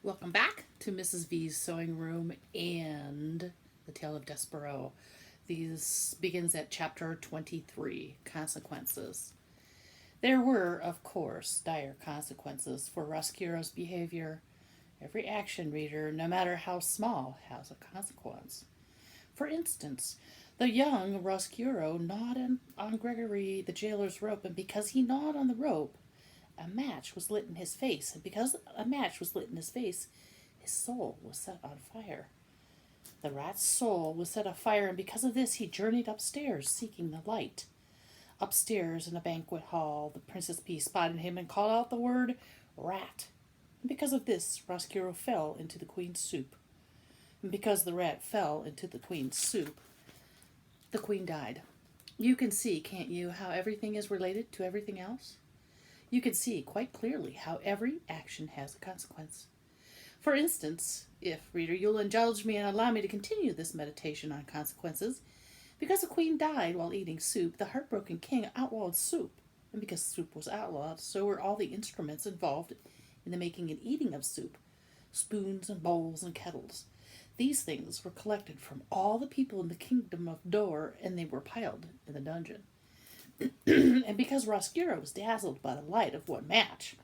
Welcome back to Mrs. V's Sewing Room and the Tale of Desperaux. These begins at chapter 23, Consequences. There were, of course, dire consequences for Roscuro's behavior. Every action, reader, no matter how small, has a consequence. For instance, the young Roscuro gnawed on Gregory the jailer's rope, and because he gnawed on the rope, a match was lit in his face, and because a match was lit in his face, his soul was set on fire. The rat's soul was set on fire, and because of this, he journeyed upstairs, seeking the light. Upstairs in a banquet hall, the Princess Bee spotted him and called out the word rat. And because of this, Roscuro fell into the queen's soup. And because the rat fell into the queen's soup, the queen died. You can see, can't you, how everything is related to everything else? You can see quite clearly how every action has a consequence. For instance, if, reader, you'll indulge me and allow me to continue this meditation on consequences, because the queen died while eating soup, the heartbroken king outlawed soup. And because soup was outlawed, so were all the instruments involved in the making and eating of soup: spoons and bowls and kettles. These things were collected from all the people in the kingdom of Dor, and they were piled in the dungeon. And because Roscuro was dazzled by the light of one match,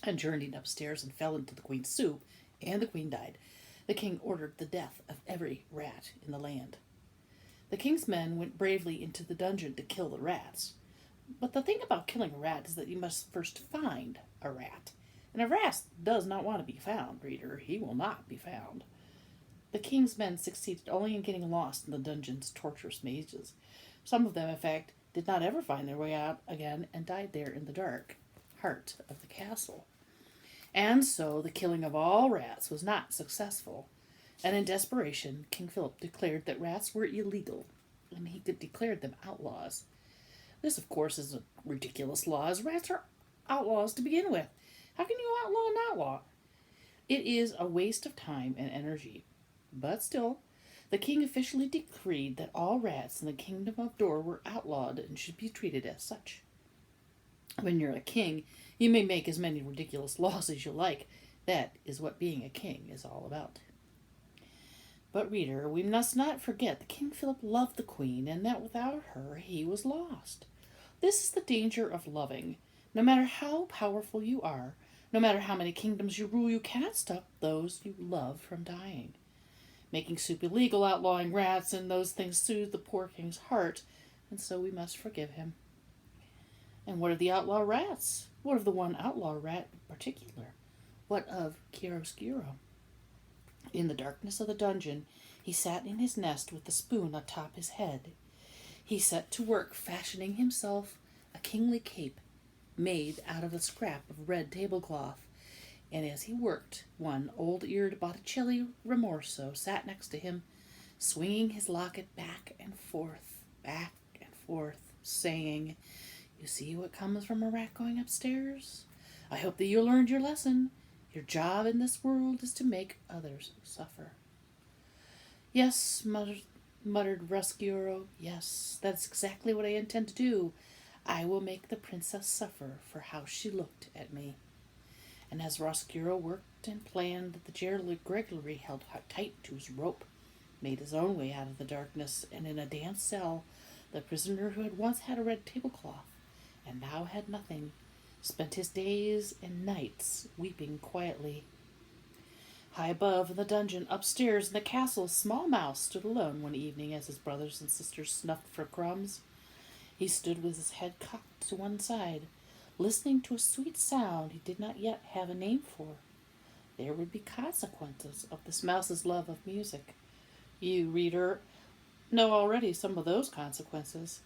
and journeyed upstairs and fell into the queen's soup, and the queen died, the king ordered the death of every rat in the land. The king's men went bravely into the dungeon to kill the rats. But the thing about killing a rat is that you must first find a rat. And a rat does not want to be found, reader. He will not be found. The king's men succeeded only in getting lost in the dungeon's torturous mazes. Some of them, in fact, did not ever find their way out again and died there in the dark heart of the castle. And so the killing of all rats was not successful, and in desperation King Philip declared that rats were illegal, and he declared them outlaws. This, of course, is a ridiculous law, as rats are outlaws to begin with. How can you outlaw an outlaw? It is a waste of time and energy. But still, the king officially decreed that all rats in the kingdom of Dor were outlawed and should be treated as such. When you're a king, you may make as many ridiculous laws as you like. That is what being a king is all about. But, reader, we must not forget that King Philip loved the queen, and that without her he was lost. This is the danger of loving. No matter how powerful you are, no matter how many kingdoms you rule, you cannot stop those you love from dying. Making soup illegal, outlawing rats, and those things soothed the poor king's heart, and so we must forgive him. And what of the outlaw rats? What of the one outlaw rat in particular? What of chiaroscuro? In the darkness of the dungeon, he sat in his nest with the spoon atop his head. He set to work fashioning himself a kingly cape made out of a scrap of red tablecloth, and as he worked, one old-eared Botticelli Rimorso sat next to him, swinging his locket back and forth, saying, "You see what comes from a rat going upstairs? I hope that you learned your lesson. Your job in this world is to make others suffer." "Yes," muttered Roscuro. "Yes, that's exactly what I intend to do. I will make the princess suffer for how she looked at me." And as Roscuro worked and planned, the jailer Gregory held tight to his rope, made his own way out of the darkness, and in a damp cell, the prisoner who had once had a red tablecloth, and now had nothing, spent his days and nights weeping quietly. High above in the dungeon, upstairs in the castle, Small Mouse stood alone one evening as his brothers and sisters snuffed for crumbs. He stood with his head cocked to one side, listening to a sweet sound he did not yet have a name for. There would be consequences of this mouse's love of music. You, reader, know already some of those consequences.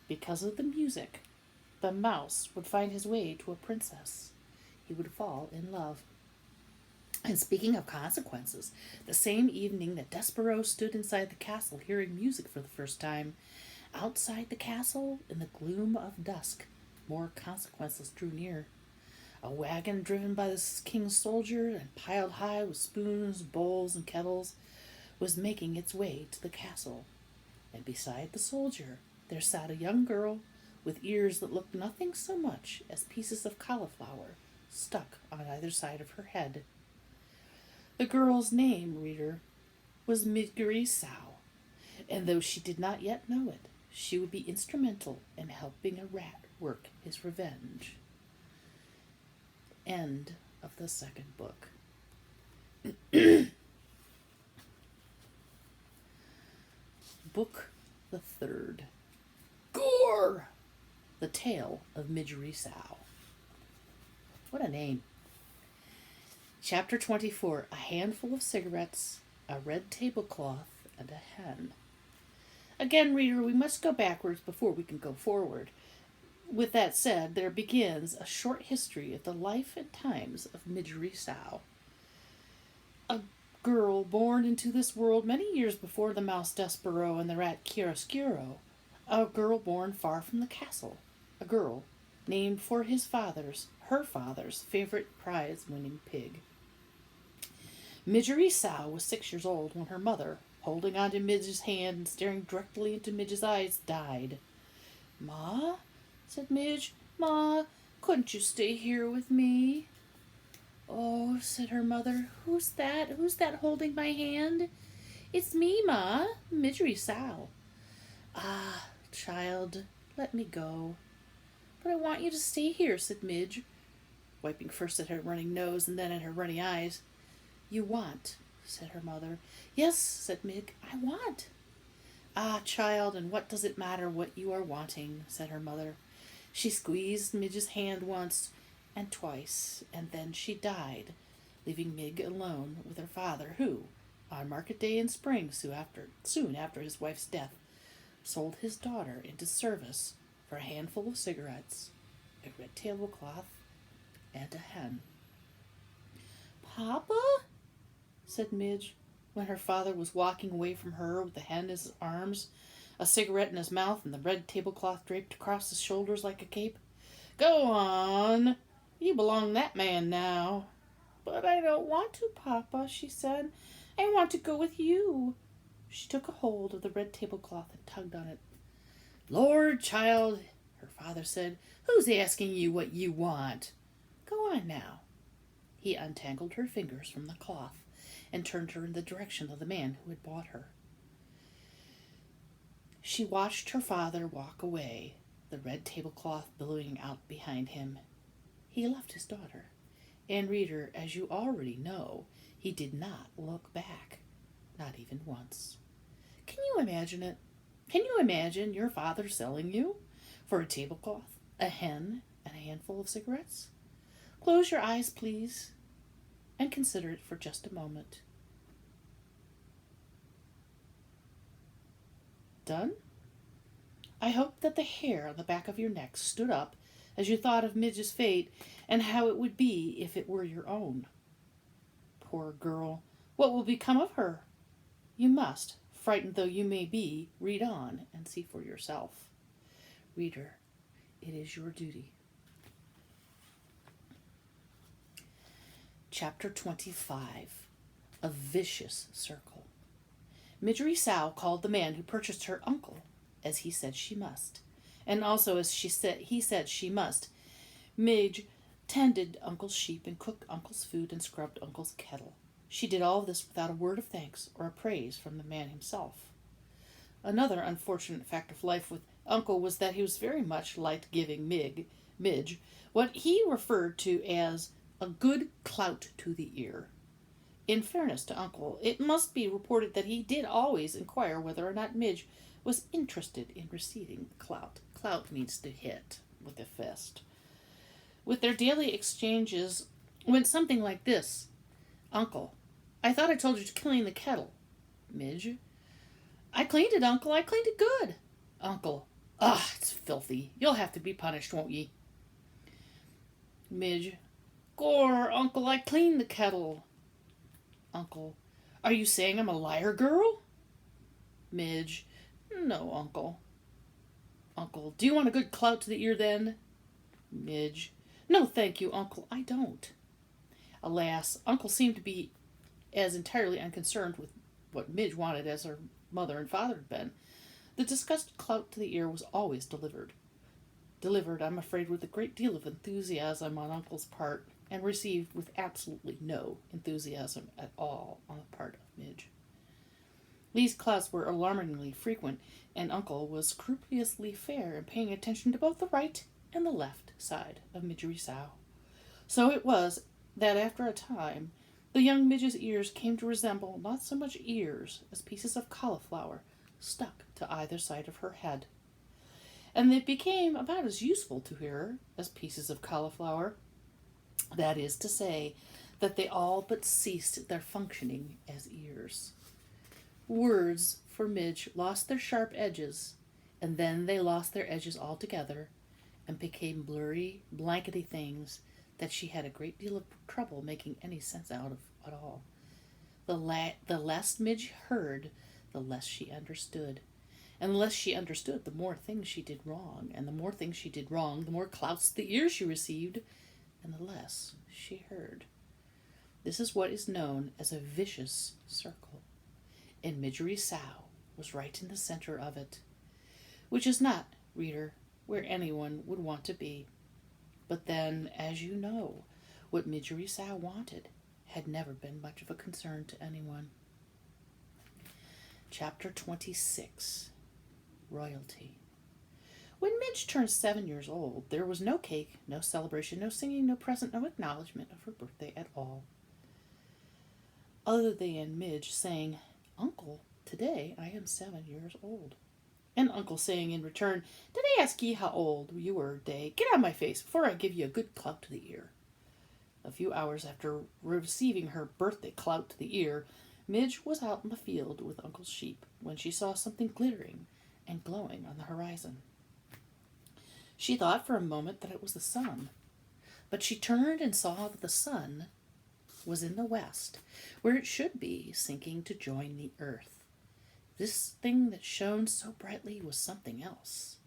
Because of the music, the mouse would find his way to a princess. He would fall in love. And speaking of consequences, the same evening that Desperaux stood inside the castle hearing music for the first time, outside the castle, in the gloom of dusk, more consequences drew near. A wagon driven by the king's soldier and piled high with spoons, bowls, and kettles was making its way to the castle. And beside the soldier there sat a young girl with ears that looked nothing so much as pieces of cauliflower stuck on either side of her head. The girl's name, reader, was Midgery Sow, and though she did not yet know it, she would be instrumental in helping a rat work his revenge. End of the second book. Book the third. Gore! The Tale of Midgery Sow. What a name. Chapter 24. A handful of cigarettes, a red tablecloth, and a hen. Again, reader, we must go backwards before we can go forward. With that said, there begins a short history of the life and times of Midgery Sow. A girl born into this world many years before the mouse Desperaux and the rat Chiaroscuro. A girl born far from the castle. A girl named for her father's favorite prize-winning pig. Midgery Sow was 6 years old when her mother, holding on to Midge's hand and staring directly into Midge's eyes, died. "Ma," said Midge, "Ma, couldn't you stay here with me?" "Oh," said her mother, Who's that holding my hand?" "It's me, Ma, Midgery Sow." "Ah, child, let me go." "But I want you to stay here," said Midge, wiping first at her running nose and then at her runny eyes. "You want," said her mother. "Yes," said Midge, "I want." "Ah, child, and what does it matter what you are wanting?" said her mother. She squeezed Midge's hand once and twice, and then she died, leaving Midge alone with her father, who, on market day in spring, soon after his wife's death, sold his daughter into service for a handful of cigarettes, a red tablecloth, and a hen. "Papa?" said Midge, when her father was walking away from her with the hen in his arms, a cigarette in his mouth, and the red tablecloth draped across his shoulders like a cape. "Go on. You belong to that man now." "But I don't want to, Papa," she said. "I want to go with you." She took a hold of the red tablecloth and tugged on it. "Lord, child," her father said, "who's asking you what you want? Go on now." He untangled her fingers from the cloth and turned her in the direction of the man who had bought her. She watched her father walk away, the red tablecloth billowing out behind him. He loved his daughter, and reader, as you already know, he did not look back, not even once. Can you imagine it? Can you imagine your father selling you for a tablecloth, a hen, and a handful of cigarettes? Close your eyes, please, and consider it for just a moment. Done? I hope that the hair on the back of your neck stood up as you thought of Midge's fate and how it would be if it were your own. Poor girl, what will become of her? You must, frightened though you may be, read on and see for yourself. Reader, it is your duty. Chapter 25. A Vicious Circle. Midgery Sow called the man who purchased her uncle, as he said she must, and also as he said she must. Midge tended Uncle's sheep and cooked Uncle's food and scrubbed Uncle's kettle. She did all of this without a word of thanks or a praise from the man himself. Another unfortunate fact of life with Uncle was that he was very much liked giving Midge what he referred to as a good clout to the ear. In fairness to Uncle, it must be reported that he did always inquire whether or not Midge was interested in receiving clout. Clout means to hit with a fist. With their daily exchanges went something like this. Uncle, I thought I told you to clean the kettle. Midge, I cleaned it, Uncle. I cleaned it good. Uncle, it's filthy. You'll have to be punished, won't ye? Midge, Gore, Uncle, I cleaned the kettle. Uncle, are you saying I'm a liar, girl? Midge, no, Uncle. Uncle, do you want a good clout to the ear then? Midge, no, thank you, Uncle, I don't. Alas, Uncle seemed to be as entirely unconcerned with what Midge wanted as her mother and father had been. The discussed clout to the ear was always delivered. Delivered, I'm afraid, with a great deal of enthusiasm on Uncle's part. and received with absolutely no enthusiasm at all on the part of Midge. These clouts were alarmingly frequent, and Uncle was scrupulously fair in paying attention to both the right and the left side of Midgery Sow. So it was that after a time the young Midge's ears came to resemble not so much ears as pieces of cauliflower stuck to either side of her head. And they became about as useful to her as pieces of cauliflower. That is to say, that they all but ceased their functioning as ears. Words for Midge lost their sharp edges, and then they lost their edges altogether, and became blurry, blankety things that she had a great deal of trouble making any sense out of at all. The less Midge heard, the less she understood. And the less she understood, the more things she did wrong. And the more things she did wrong, the more clouts to the ears she received, and the less she heard. This is what is known as a vicious circle. And Midgery Sow was right in the center of it. Which is not, reader, where anyone would want to be. But then, as you know, what Midgery Sow wanted had never been much of a concern to anyone. Chapter 26. Royalty. When Midge turned 7 years old, there was no cake, no celebration, no singing, no present, no acknowledgement of her birthday at all. Other than Midge saying, "Uncle, today I am 7 years old." And Uncle saying in return, "Did I ask ye how old you were, Day? Get out of my face before I give you a good clout to the ear." A few hours after receiving her birthday clout to the ear, Midge was out in the field with Uncle's sheep when she saw something glittering and glowing on the horizon. She thought for a moment that it was the sun, but she turned and saw that the sun was in the west, where it should be, sinking to join the earth. This thing that shone so brightly was something else.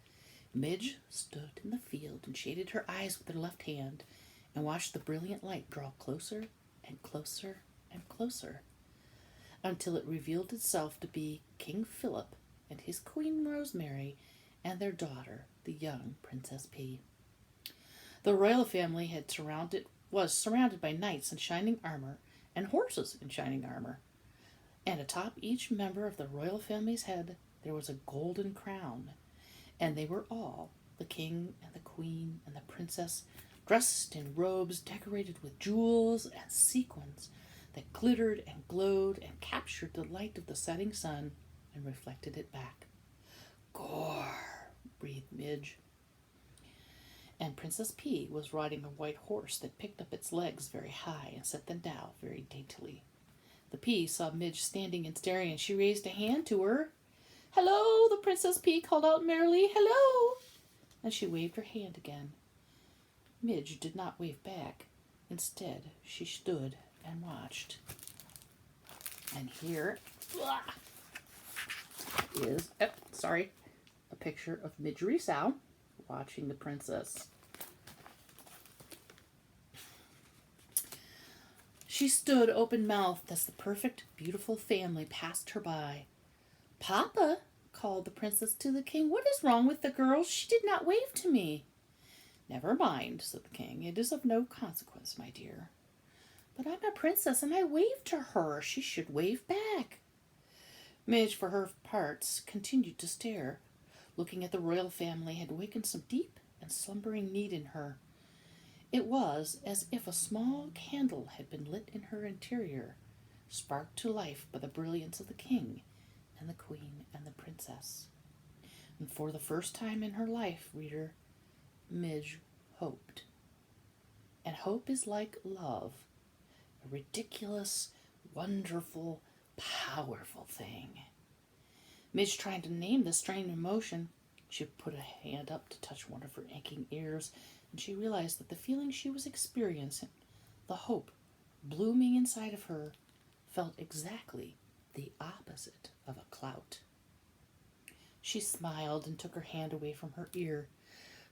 Midge stood in the field and shaded her eyes with her left hand and watched the brilliant light draw closer and closer and closer until it revealed itself to be King Philip and his Queen Rosemary and their daughter, the young Princess P. The royal family was surrounded by knights in shining armor and horses in shining armor, and atop each member of the royal family's head there was a golden crown, and they were all, the king and the queen and the princess, dressed in robes decorated with jewels and sequins that glittered and glowed and captured the light of the setting sun and reflected it back. "Gore," breathed Midge. And Princess P was riding a white horse that picked up its legs very high and set them down very daintily. The P saw Midge standing and staring, and she raised a hand to her. "Hello," the Princess P called out merrily. "Hello!" And she waved her hand again. Midge did not wave back. Instead, she stood and watched. And here is, a picture of Midgery Sow watching the princess. She stood open-mouthed as the perfect, beautiful family passed her by. "Papa," called the princess to the king, "what is wrong with the girl? She did not wave to me." "Never mind," said the king. "It is of no consequence, my dear." "But I'm a princess, and I waved to her. She should wave back." Midge, for her parts, continued to stare. Looking at the royal family had awakened some deep and slumbering need in her. It was as if a small candle had been lit in her interior, sparked to life by the brilliance of the king and the queen and the princess. And for the first time in her life, reader, Midge hoped. And hope is like love, a ridiculous, wonderful, powerful thing. Midge tried to name this strange emotion. She put a hand up to touch one of her aching ears, and she realized that the feeling she was experiencing, the hope blooming inside of her, felt exactly the opposite of a clout. She smiled and took her hand away from her ear.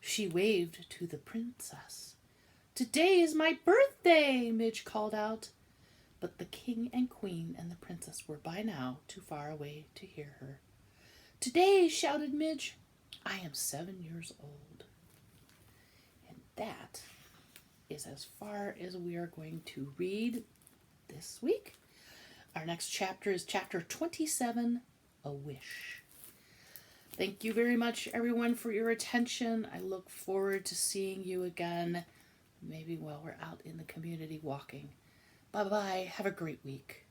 She waved to the princess. "Today is my birthday," Midge called out. But the king and queen and the princess were by now too far away to hear her. "Today," shouted Midge, "I am 7 years old." And that is as far as we are going to read this week. Our next chapter is chapter 27, A Wish. Thank you very much, everyone, for your attention. I look forward to seeing you again, maybe while we're out in the community walking. Bye-bye. Have a great week.